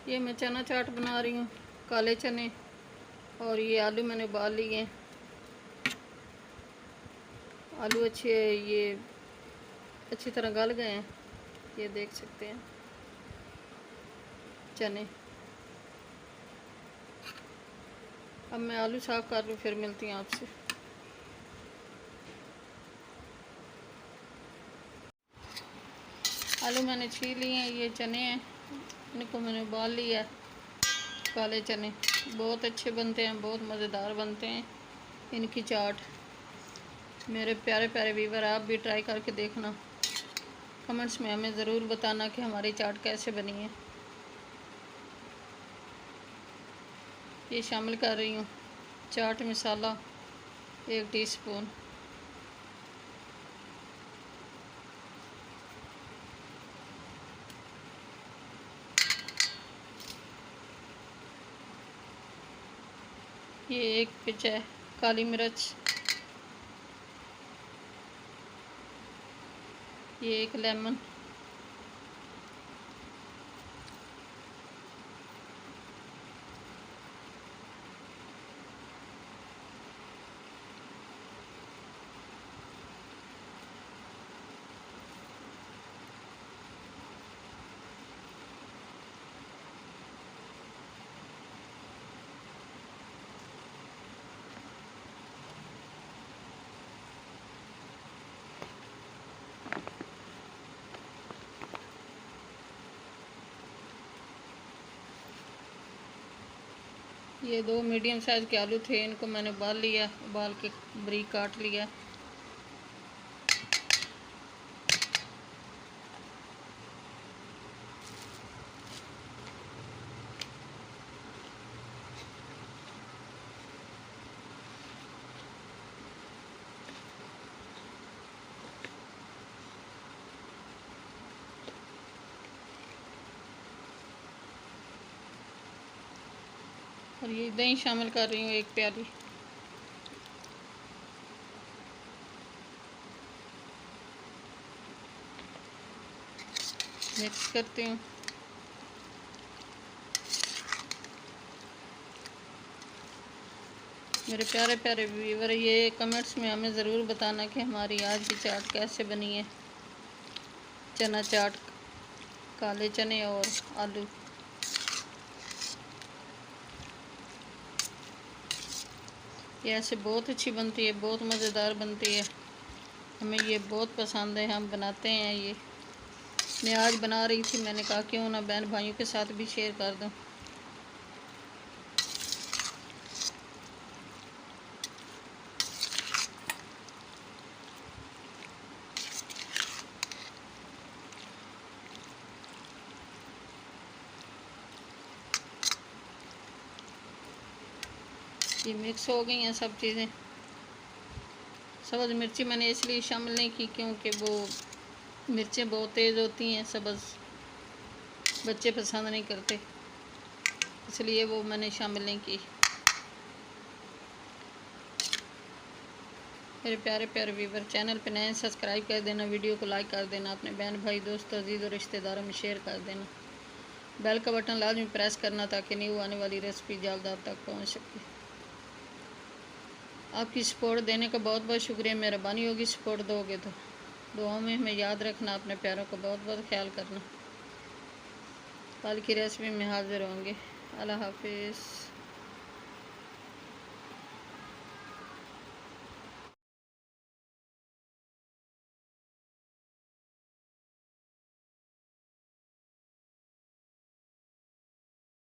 ये मैं चना चाट बना रही हूँ, काले चने। और ये आलू मैंने उबाल लिए हैं। आलू ये अच्छी तरह गल गए हैं, ये देख सकते हैं। चने, अब मैं आलू साफ कर लूँ, फिर मिलती हूँ आपसे। आलू मैंने छील लिए हैं, ये चने हैं, इनको मैंने उबाल लिया है। काले चने बहुत अच्छे बनते हैं, बहुत मज़ेदार बनते हैं इनकी चाट। मेरे प्यारे प्यारे व्यूअर, आप भी ट्राई करके देखना। कमेंट्स में हमें ज़रूर बताना कि हमारी चाट कैसे बनी है। ये शामिल कर रही हूँ चाट मसाला 1 टीस्पून। ये 1 पिंच है काली मिर्च। ये 1 लेमन। ये 2 मीडियम साइज़ के आलू थे, इनको मैंने उबाल लिया, उबाल के बारीक काट लिया। और ये दही शामिल कर रही हूँ 1 प्याली। मिक्स करती हूँ। मेरे प्यारे प्यारे व्यूअर, ये कमेंट्स में हमें ज़रूर बताना कि हमारी आज की चाट कैसे बनी है। चना चाट, काले चने और आलू। ये ऐसे बहुत अच्छी बनती है, बहुत मज़ेदार बनती है। हमें ये बहुत पसंद है, हम बनाते हैं ये। मैं आज बना रही थी, मैंने कहा क्यों ना बहन भाइयों के साथ भी शेयर कर दूं। ये मिक्स हो गई हैं सब चीज़ें। सब्ज़ मिर्ची मैंने इसलिए शामिल नहीं की क्योंकि वो मिर्चें बहुत तेज़ होती हैं, सब्ज़ बच्चे पसंद नहीं करते, इसलिए वो मैंने शामिल नहीं की। मेरे प्यारे प्यारे व्यूवर, चैनल पे नए सब्सक्राइब कर देना, वीडियो को लाइक कर देना, अपने बहन भाई दोस्तों अजीज़ और रिश्तेदारों में शेयर कर देना। बेल का बटन लाजमी प्रेस करना ताकि न्यू आने वाली रेसिपी जल्द आप तक पहुंच सके। आपकी सपोर्ट देने का बहुत बहुत शुक्रिया, मेहरबानी होगी सपोर्ट दोगे तो। दुआओं में हमें याद रखना, अपने प्यारों को बहुत बहुत ख्याल करना। कल की रेसिपी में हाजिर होंगे। अल्लाह हाफिज़।